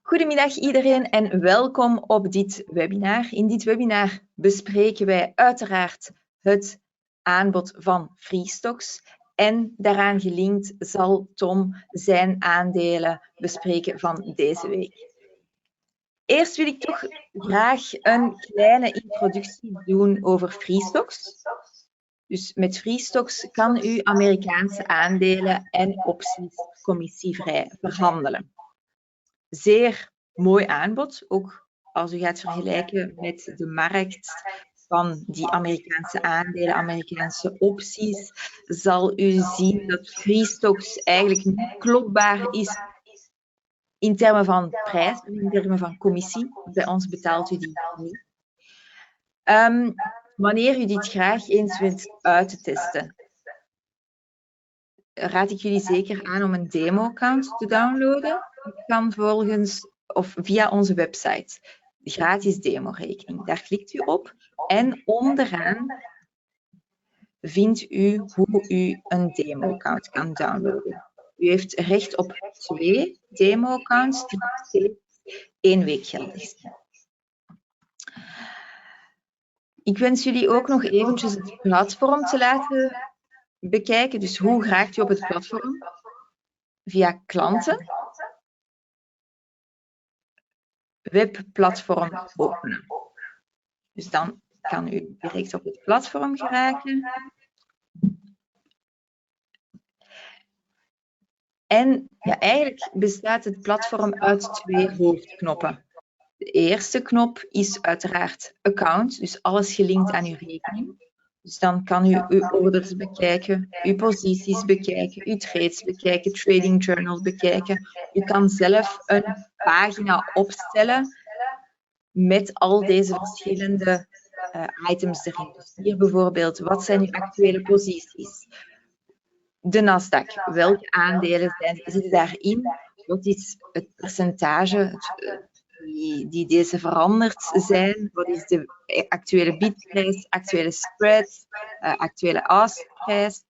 Goedemiddag iedereen en welkom op dit webinar. In dit webinar bespreken wij uiteraard het aanbod van Freestocks en daaraan gelinkt zal Tom zijn aandelen bespreken van deze week. Eerst wil ik toch graag een kleine introductie doen over Freestocks. Dus met Freestocks kan u Amerikaanse aandelen en opties commissievrij verhandelen. Zeer mooi aanbod, ook als u gaat vergelijken met de markt van die Amerikaanse aandelen, Amerikaanse opties, zal u zien dat Freestocks eigenlijk niet klopbaar is in termen van prijs, in termen van commissie. Bij ons betaalt u die niet. Wanneer u dit graag eens wilt uit te testen, raad ik jullie zeker aan om een demo-account te downloaden. Dat kan volgens of via onze website. De gratis demo-rekening. Daar klikt u op en onderaan vindt u hoe u een demo-account kan downloaden. U heeft recht op 2 demo-accounts die steeds 1 week geldig zijn. Ik wens jullie ook nog eventjes het platform te laten bekijken. Dus hoe raakt u op het platform? Via klanten. Webplatform openen. Dus dan kan u direct op het platform geraken. En ja, eigenlijk bestaat het platform uit 2 hoofdknoppen. De eerste knop is uiteraard account, dus alles gelinkt aan uw rekening. Dus dan kan u uw orders bekijken, uw posities bekijken, uw trades bekijken, trading journals bekijken. U kan zelf een pagina opstellen met al deze verschillende items erin. Dus hier bijvoorbeeld, wat zijn uw actuele posities? De Nasdaq, welke aandelen zitten daarin? Wat is het percentage die deze veranderd zijn? Wat is de actuele biedprijs, actuele spread, actuele ask-prijs?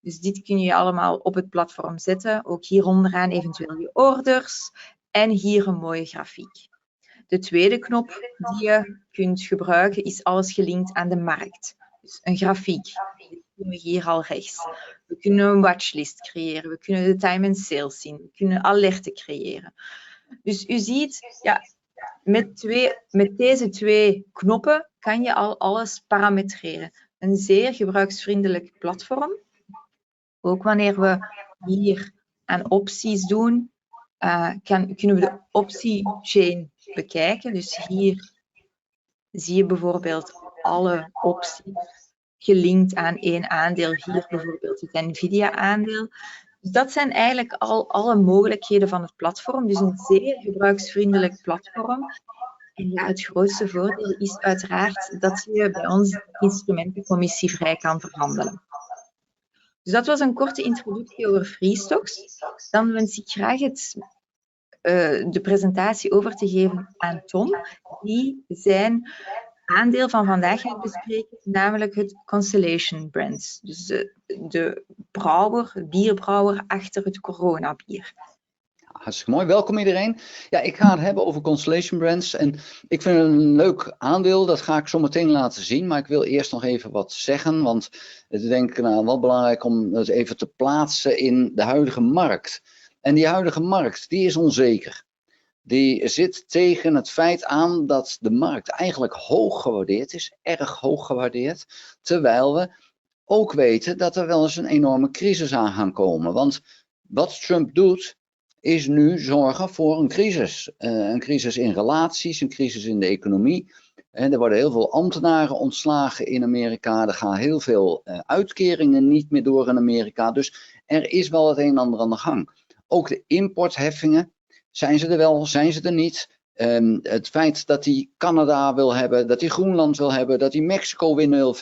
Dus dit kun je allemaal op het platform zetten. Ook hier onderaan eventueel je orders en hier een mooie grafiek. De tweede knop die je kunt gebruiken is alles gelinkt aan de markt. Dus een grafiek. Die kunnen we hier al rechts. We kunnen een watchlist creëren. We kunnen de time and sales zien. We kunnen alerten creëren. Dus u ziet, ja, met deze 2 knoppen kan je al alles parametreren. Een zeer gebruiksvriendelijk platform. Ook wanneer we hier aan opties doen, kunnen we de optiechain bekijken. Dus hier zie je bijvoorbeeld alle opties gelinkt aan 1 aandeel. Hier bijvoorbeeld het Nvidia-aandeel. Dus dat zijn eigenlijk al alle mogelijkheden van het platform. Dus een zeer gebruiksvriendelijk platform. En ja, het grootste voordeel is uiteraard dat je bij ons instrumenten commissievrij kan verhandelen. Dus dat was een korte introductie over Freestocks. Dan wens ik graag de presentatie over te geven aan Tom, die zijn aandeel van vandaag gaat bespreken, namelijk het Constellation Brands. Dus de bierbrouwer achter het coronabier. Hartstikke mooi, welkom iedereen. Ja, ik ga het hebben over Constellation Brands en ik vind het een leuk aandeel, dat ga ik zo meteen laten zien, maar ik wil eerst nog even wat zeggen, want het is denk ik wel belangrijk om het even te plaatsen in de huidige markt. En die huidige markt, die is onzeker. Die zit tegen het feit aan dat de markt eigenlijk hoog gewaardeerd is, erg hoog gewaardeerd, terwijl we ook weten dat er wel eens een enorme crisis aan gaat komen. Want wat Trump doet, is nu zorgen voor een crisis. Een crisis in relaties, een crisis in de economie. Er worden heel veel ambtenaren ontslagen in Amerika. Er gaan heel veel uitkeringen niet meer door in Amerika. Dus er is wel het een en ander aan de gang. Ook de importheffingen, zijn ze er wel, zijn ze er niet? Het feit dat hij Canada wil hebben, dat hij Groenland wil hebben, dat hij Mexico binnen wil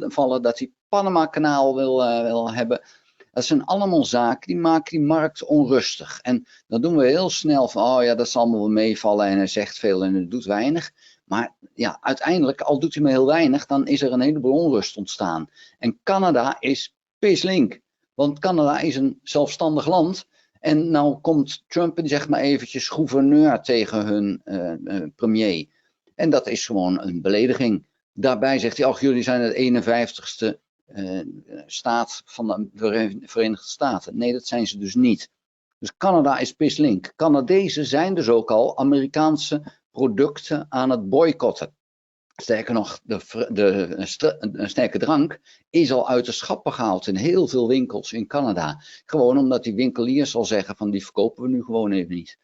vallen, dat hij Panama-kanaal wil hebben. Dat zijn allemaal zaken die maken die markt onrustig. En dan doen we heel snel van, oh ja, dat zal allemaal wel meevallen en hij zegt veel en het doet weinig. Maar ja, uiteindelijk, al doet hij maar heel weinig, dan is er een heleboel onrust ontstaan. En Canada is pislink, want Canada is een zelfstandig land. En nou komt Trump en die zegt maar eventjes gouverneur tegen hun premier. En dat is gewoon een belediging. Daarbij zegt hij, ach, jullie zijn het 51ste staat van de Verenigde Staten. Nee, dat zijn ze dus niet. Dus Canada is pislink. Canadezen zijn dus ook al Amerikaanse producten aan het boycotten. Sterker nog, de sterke drank is al uit de schappen gehaald in heel veel winkels in Canada. Gewoon omdat die winkelier zal zeggen van die verkopen we nu gewoon even niet.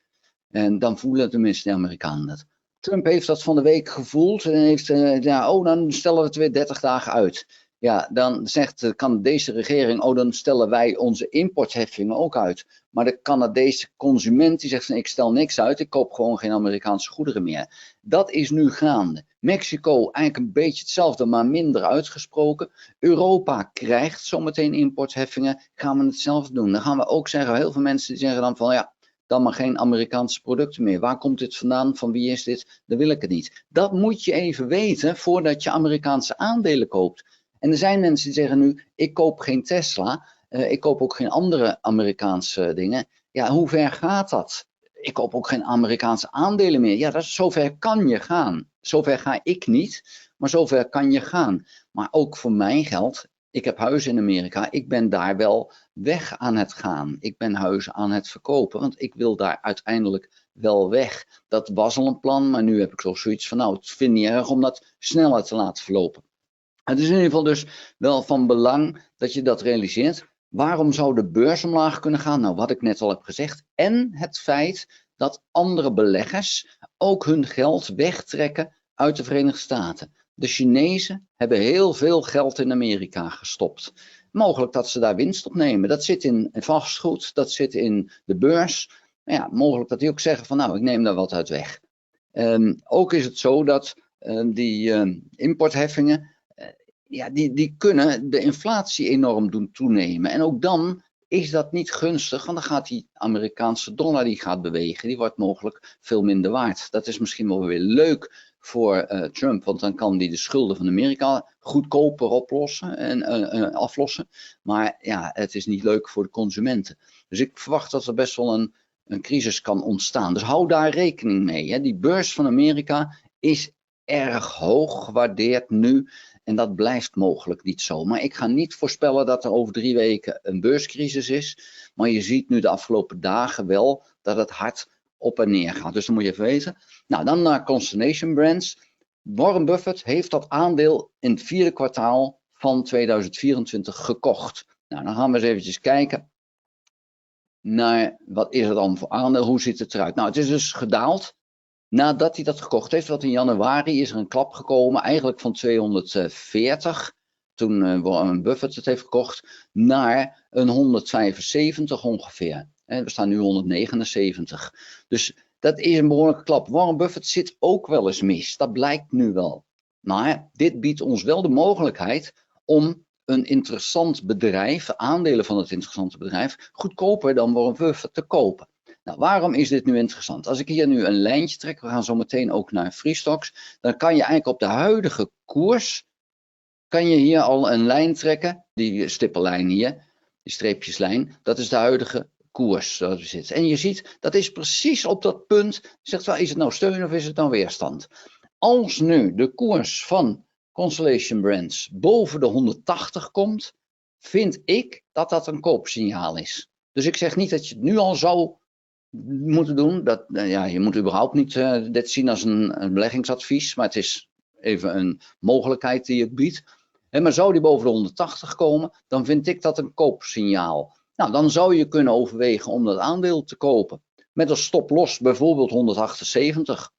En dan voelen tenminste de Amerikanen dat. Trump heeft dat van de week gevoeld en heeft, dan stellen we het weer 30 dagen uit. Ja, dan zegt de Canadese regering, dan stellen wij onze importheffingen ook uit. Maar de Canadese consument die zegt van ik stel niks uit, ik koop gewoon geen Amerikaanse goederen meer. Dat is nu gaande. Mexico eigenlijk een beetje hetzelfde, maar minder uitgesproken. Europa krijgt zometeen importheffingen, gaan we hetzelfde doen. Dan gaan we ook zeggen, heel veel mensen die zeggen dan van ja, dan maar geen Amerikaanse producten meer. Waar komt dit vandaan? Van wie is dit? Dan wil ik het niet. Dat moet je even weten voordat je Amerikaanse aandelen koopt. En er zijn mensen die zeggen nu, ik koop geen Tesla, ik koop ook geen andere Amerikaanse dingen. Ja, hoe ver gaat dat? Ik koop ook geen Amerikaanse aandelen meer. Ja, zover kan je gaan. Zover ga ik niet, maar zover kan je gaan. Maar ook voor mij geldt, ik heb huizen in Amerika, ik ben daar wel weg aan het gaan. Ik ben huizen aan het verkopen, want ik wil daar uiteindelijk wel weg. Dat was al een plan, maar nu heb ik zoiets van, nou, het vind ik niet erg om dat sneller te laten verlopen. Het is in ieder geval dus wel van belang dat je dat realiseert. Waarom zou de beurs omlaag kunnen gaan? Nou, wat ik net al heb gezegd. En het feit dat andere beleggers ook hun geld wegtrekken uit de Verenigde Staten. De Chinezen hebben heel veel geld in Amerika gestopt. Mogelijk dat ze daar winst op nemen. Dat zit in vastgoed, dat zit in de beurs. Ja, mogelijk dat die ook zeggen van nou, ik neem daar wat uit weg. Ook is het zo dat die importheffingen, die kunnen de inflatie enorm doen toenemen. En ook dan is dat niet gunstig, want dan gaat die Amerikaanse dollar die gaat bewegen. Die wordt mogelijk veel minder waard. Dat is misschien wel weer leuk voor Trump, want dan kan hij de schulden van Amerika goedkoper oplossen en aflossen. Maar ja, het is niet leuk voor de consumenten. Dus ik verwacht dat er best wel een crisis kan ontstaan. Dus hou daar rekening mee. Hè. Die beurs van Amerika is erg hoog gewaardeerd nu. En dat blijft mogelijk niet zo. Maar ik ga niet voorspellen dat er over 3 weken een beurscrisis is. Maar je ziet nu de afgelopen dagen wel dat het hard op en neer gaat. Dus dat moet je even weten. Nou, dan naar Constellation Brands. Warren Buffett heeft dat aandeel in het 4e kwartaal van 2024 gekocht. Nou, dan gaan we eens eventjes kijken naar wat is het dan voor aandeel, hoe ziet het eruit. Nou, het is dus gedaald. Nadat hij dat gekocht heeft, want in januari is er een klap gekomen, eigenlijk van 240, toen Warren Buffett het heeft gekocht, naar een 175 ongeveer. We staan nu 179. Dus dat is een behoorlijke klap. Warren Buffett zit ook wel eens mis, dat blijkt nu wel. Maar dit biedt ons wel de mogelijkheid om een interessant bedrijf, aandelen van het interessante bedrijf, goedkoper dan Warren Buffett te kopen. Nou, waarom is dit nu interessant? Als ik hier nu een lijntje trek, we gaan zo meteen ook naar Free Stocks, dan kan je eigenlijk op de huidige koers, kan je hier al een lijn trekken, die stippellijn hier, die streepjeslijn, dat is de huidige koers zoals we zitten. En je ziet, dat is precies op dat punt, je zegt wel, is het nou steun of is het nou weerstand? Als nu de koers van Constellation Brands boven de 180 komt, vind ik dat dat een koopsignaal is. Dus ik zeg niet dat je het nu al zou moeten doen. Je moet überhaupt niet dit zien als een beleggingsadvies, maar het is even een mogelijkheid die het biedt. Maar zou die boven de 180 komen, dan vind ik dat een koopsignaal. Nou, dan zou je kunnen overwegen om dat aandeel te kopen. Met als stoploss bijvoorbeeld 178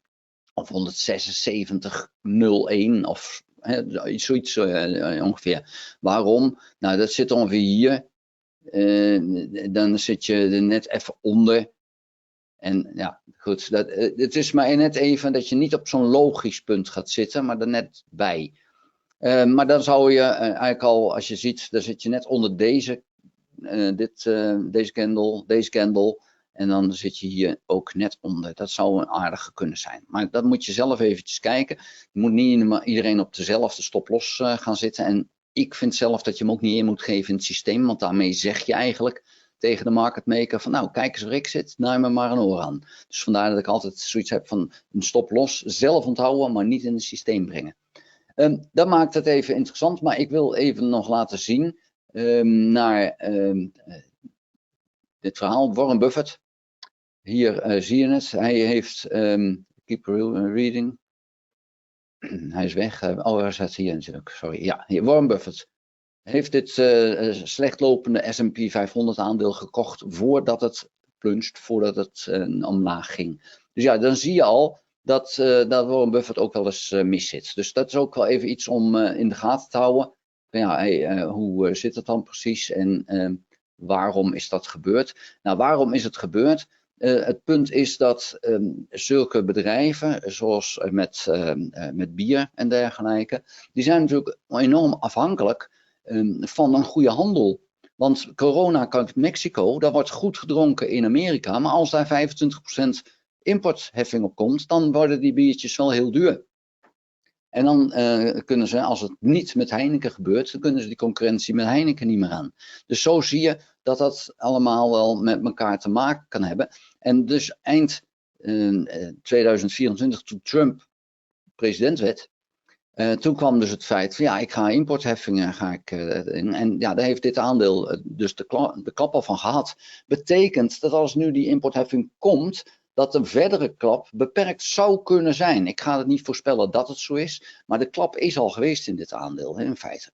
of 176,01 of zoiets ongeveer. Waarom? Nou, dat zit ongeveer hier. Dan zit je er net even onder. En ja, goed, het is maar net even dat je niet op zo'n logisch punt gaat zitten, maar er net bij. Maar dan zou je eigenlijk al, als je ziet, dan zit je net onder deze candle. En dan zit je hier ook net onder. Dat zou een aardige kunnen zijn. Maar dat moet je zelf eventjes kijken. Je moet niet iedereen op dezelfde stoploss gaan zitten. En ik vind zelf dat je hem ook niet in moet geven in het systeem. Want daarmee zeg je eigenlijk tegen de market maker van nou, kijk eens waar ik zit, naai me maar een oor aan. Dus vandaar dat ik altijd zoiets heb van een stop los, zelf onthouden, maar niet in het systeem brengen. Dat maakt het even interessant, maar ik wil even nog laten zien naar dit verhaal. Warren Buffett, hier zie je het, hij heeft, keep reading, hij is weg, hij staat hier natuurlijk, sorry, ja, hier, Warren Buffett heeft dit slecht lopende S&P 500 aandeel gekocht voordat het plunged, voordat het omlaag ging. Dus ja, dan zie je al dat Warren Buffett ook wel eens mis zit. Dus dat is ook wel even iets om in de gaten te houden. Ja, hoe zit het dan precies en waarom is dat gebeurd? Nou, waarom is het gebeurd? Het punt is dat zulke bedrijven, zoals met bier en dergelijke, die zijn natuurlijk enorm afhankelijk van een goede handel. Want corona kan Mexico, daar wordt goed gedronken in Amerika, maar als daar 25% importheffing op komt, dan worden die biertjes wel heel duur. En dan kunnen ze, als het niet met Heineken gebeurt, dan kunnen ze die concurrentie met Heineken niet meer aan. Dus zo zie je dat dat allemaal wel met elkaar te maken kan hebben. En dus eind 2024, toen Trump president werd, toen kwam dus het feit van ja, ik ga importheffingen in. En ja, daar heeft dit aandeel dus de klap al van gehad. Betekent dat als nu die importheffing komt, dat een verdere klap beperkt zou kunnen zijn. Ik ga het niet voorspellen dat het zo is, maar de klap is al geweest in dit aandeel, in feite.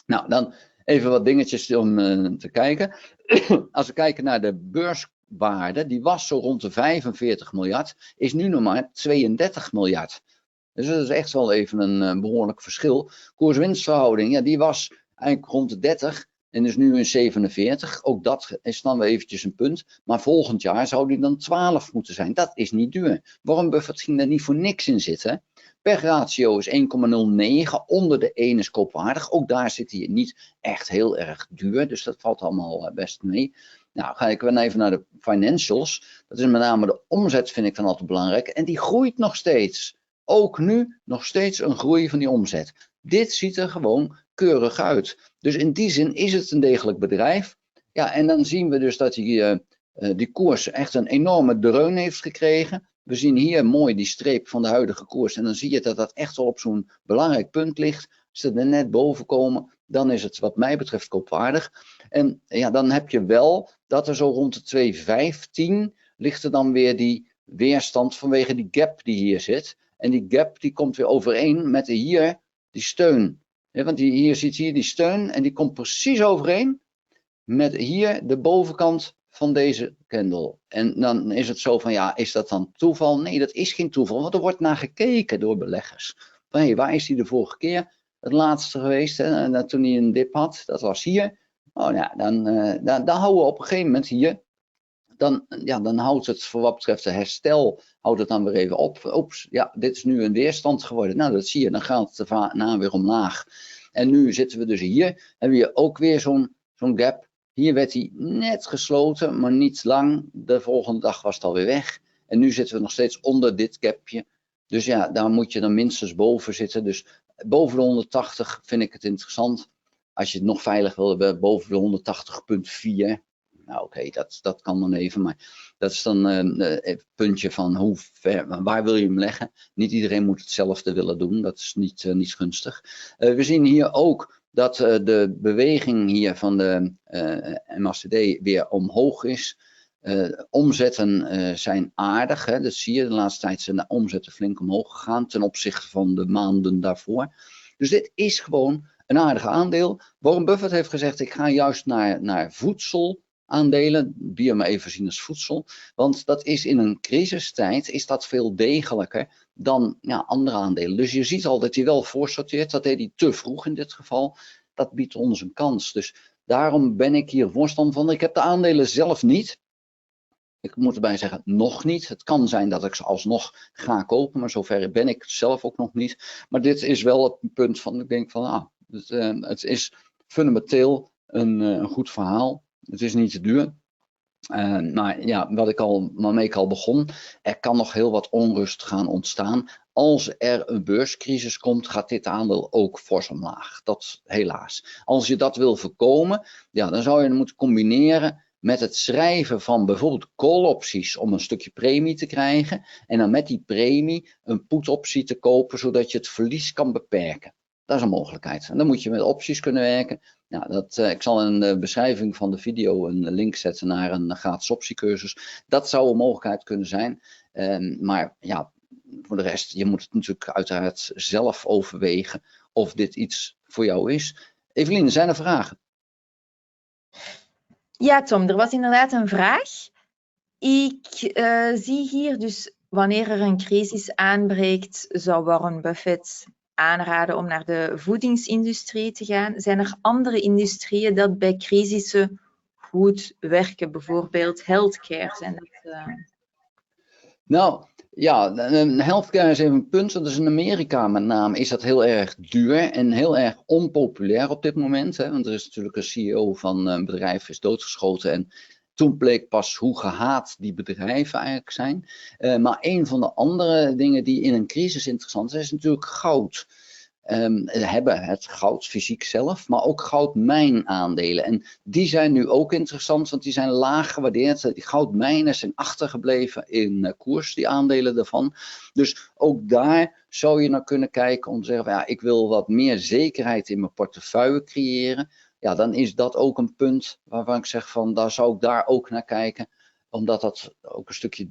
Nou, dan even wat dingetjes om te kijken. Als we kijken naar de beurswaarde, die was zo rond de 45 miljard, is nu nog maar 32 miljard. Dus dat is echt wel even een behoorlijk verschil. Koers-winstverhouding, ja, die was eigenlijk rond de 30 en is nu in 47. Ook dat is dan weer eventjes een punt. Maar volgend jaar zou die dan 12 moeten zijn. Dat is niet duur. Warren Buffett ging daar niet voor niks in zitten. Per ratio is 1,09. Onder de 1 is koopwaardig. Ook daar zit hij niet echt heel erg duur. Dus dat valt allemaal best mee. Nou, ga ik weer even naar de financials. Dat is met name de omzet, vind ik dan altijd belangrijk. En die groeit nog steeds. Ook nu nog steeds een groei van die omzet. Dit ziet er gewoon keurig uit. Dus in die zin is het een degelijk bedrijf. Ja, en dan zien we dus dat die koers echt een enorme dreun heeft gekregen. We zien hier mooi die streep van de huidige koers. En dan zie je dat dat echt wel op zo'n belangrijk punt ligt. Als ze er net boven komen, dan is het wat mij betreft koopwaardig. En ja, dan heb je wel dat er zo rond de 2,15 ligt er dan weer die weerstand vanwege die gap die hier zit. En die gap die komt weer overeen met hier die steun. Ja, want hier ziet hier die steun en die komt precies overeen met hier de bovenkant van deze candle. En dan is het zo van ja, is dat dan toeval? Nee, dat is geen toeval, want er wordt naar gekeken door beleggers. Van hey, waar is die de vorige keer het laatste geweest? Hè? Toen hij een dip had, dat was hier. Oh ja, dan houden we op een gegeven moment hier. Dan houdt het voor wat betreft de herstel, houdt het dan weer even op. Oeps, ja, dit is nu een weerstand geworden. Nou, dat zie je, dan gaat het daarna weer omlaag. En nu zitten we dus hier, hebben we hier ook weer zo'n gap. Hier werd hij net gesloten, maar niet lang. De volgende dag was het alweer weg. En nu zitten we nog steeds onder dit gapje. Dus ja, daar moet je dan minstens boven zitten. Dus boven de 180 vind ik het interessant. Als je het nog veilig wil hebben, boven de 180,4. Nou oké, dat kan dan even, maar dat is dan het puntje van hoe ver, waar wil je hem leggen. Niet iedereen moet hetzelfde willen doen, dat is niet gunstig. We zien hier ook dat de beweging hier van de MACD weer omhoog is. Omzetten zijn aardig, hè? Dat zie je, de laatste tijd zijn de omzetten flink omhoog gegaan ten opzichte van de maanden daarvoor. Dus dit is gewoon een aardig aandeel. Warren Buffett heeft gezegd, ik ga juist naar voedsel aandelen, bier maar even zien als voedsel, want dat is in een crisistijd is dat veel degelijker dan andere aandelen. Dus je ziet al dat hij wel voorsorteert, dat deed hij te vroeg in dit geval, dat biedt ons een kans. Dus daarom ben ik hier voorstander van. Ik heb de aandelen zelf niet. Ik moet erbij zeggen, nog niet. Het kan zijn dat ik ze alsnog ga kopen, maar zover ben ik zelf ook nog niet. Maar dit is wel het punt van, ik denk van, het is fundamenteel een goed verhaal. Het is niet te duur. Maar ja, waarmee ik al begon, er kan nog heel wat onrust gaan ontstaan. Als er een beurscrisis komt, gaat dit aandeel ook fors omlaag. Dat helaas. Als je dat wil voorkomen, ja, dan zou je moeten combineren met het schrijven van bijvoorbeeld call-opties om een stukje premie te krijgen. En dan met die premie een put-optie te kopen, zodat je het verlies kan beperken. Dat is een mogelijkheid. En dan moet je met opties kunnen werken. Nou, ik zal in de beschrijving van de video een link zetten naar een gratis optiecursus. Dat zou een mogelijkheid kunnen zijn. Maar ja, voor de rest, je moet het natuurlijk uiteraard zelf overwegen of dit iets voor jou is. Eveline, zijn er vragen? Ja, Tom, er was inderdaad een vraag. Ik zie hier dus wanneer er een crisis aanbreekt, zou Warren Buffett aanraden om naar de voedingsindustrie te gaan. Zijn er andere industrieën dat bij crisissen goed werken? Bijvoorbeeld healthcare. Zijn dat, Nou, ja, healthcare is even een punt. Dat is in Amerika met name is dat heel erg duur en heel erg onpopulair op dit moment. Hè? Want er is natuurlijk een CEO van een bedrijf is doodgeschoten en toen bleek pas hoe gehaat die bedrijven eigenlijk zijn. Maar een van de andere dingen die in een crisis interessant is natuurlijk goud. Hebben het goud fysiek zelf, maar ook goudmijnaandelen. En die zijn nu ook interessant, want die zijn laag gewaardeerd. Die goudmijnen zijn achtergebleven in koers, die aandelen daarvan. Dus ook daar zou je naar kunnen kijken om te zeggen, ja, ik wil wat meer zekerheid in mijn portefeuille creëren. Ja, dan is dat ook een punt waarvan ik zeg van, daar zou ik daar ook naar kijken. Omdat dat ook een stukje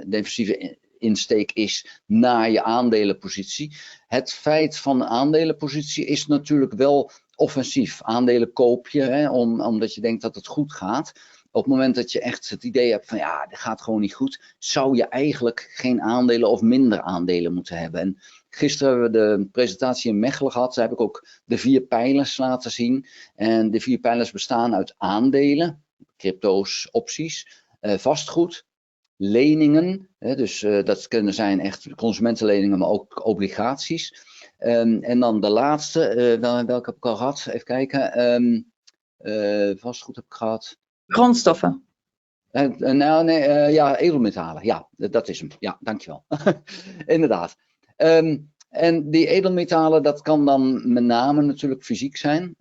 defensieve insteek is naar je aandelenpositie. Het feit van een aandelenpositie is natuurlijk wel offensief. Aandelen koop je omdat je denkt dat het goed gaat. Op het moment dat je echt het idee hebt van ja, dit gaat gewoon niet goed, zou je eigenlijk geen aandelen of minder aandelen moeten hebben. En gisteren hebben we de presentatie in Mechelen gehad. Daar heb ik ook de 4 pijlers laten zien. En de 4 pijlers bestaan uit aandelen, crypto's, opties, vastgoed, leningen, dus dat kunnen zijn echt consumentenleningen, maar ook obligaties. En dan de laatste, welke heb ik al gehad? Even kijken. Vastgoed heb ik gehad. grondstoffen. Ja, edelmetalen. Ja, dat is hem. Ja, dankjewel. Inderdaad. En die edelmetalen, dat kan dan met name natuurlijk fysiek zijn.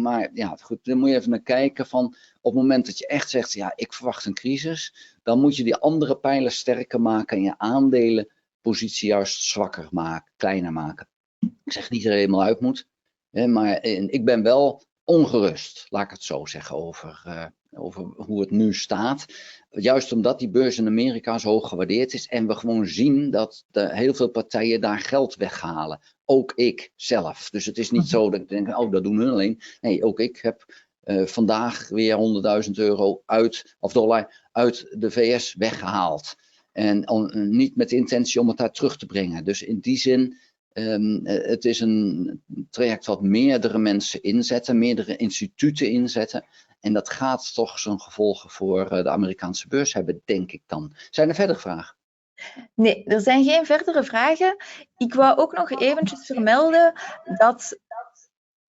Maar ja, goed, dan moet je even naar kijken van op het moment dat je echt zegt, ja, ik verwacht een crisis, dan moet je die andere pijlers sterker maken en je aandelenpositie juist zwakker maken, kleiner maken. Ik zeg niet dat er helemaal uit moet, maar ik ben wel ongerust, laat ik het zo zeggen, over hoe het nu staat. Juist omdat die beurs in Amerika zo hoog gewaardeerd is en we gewoon zien dat heel veel partijen daar geld weghalen. Ook ik zelf. Dus het is niet zo dat ik denk, oh, dat doen hun alleen. Nee, ook ik heb vandaag weer $100.000 dollar uit de VS weggehaald. En niet met de intentie om het daar terug te brengen. Dus in die zin, het is een traject wat meerdere mensen inzetten, meerdere instituten inzetten. En dat gaat toch zijn gevolgen voor de Amerikaanse beurs hebben, denk ik dan. Zijn er verdere vragen? Nee, er zijn geen verdere vragen. Ik wou ook nog eventjes vermelden dat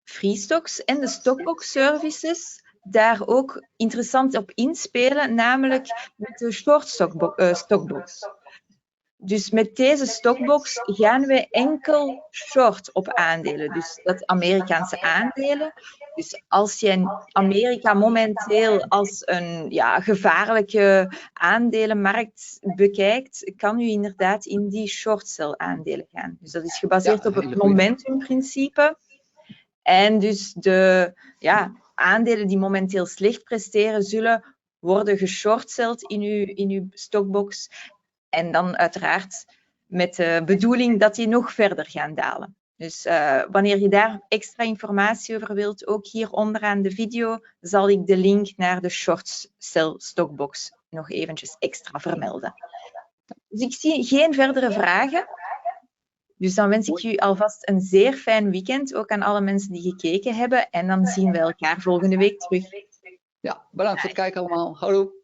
Freestocks en de Stockbox Services daar ook interessant op inspelen, namelijk met de short stockbox. Dus met deze stockbox gaan we enkel short op aandelen, dus dat Amerikaanse aandelen. Dus als je Amerika momenteel als een gevaarlijke aandelenmarkt bekijkt, kan u inderdaad in die short sell aandelen gaan. Dus dat is gebaseerd op het momentumprincipe. En dus de aandelen die momenteel slecht presteren, zullen worden geshortcelled in uw stockbox. En dan uiteraard met de bedoeling dat die nog verder gaan dalen. Dus wanneer je daar extra informatie over wilt, ook hier onderaan de video, zal ik de link naar de short sell stockbox nog eventjes extra vermelden. Dus ik zie geen verdere vragen. Dus dan wens ik u alvast een zeer fijn weekend, ook aan alle mensen die gekeken hebben. En dan zien we elkaar volgende week terug. Ja, bedankt voor het kijken allemaal. Houdoe.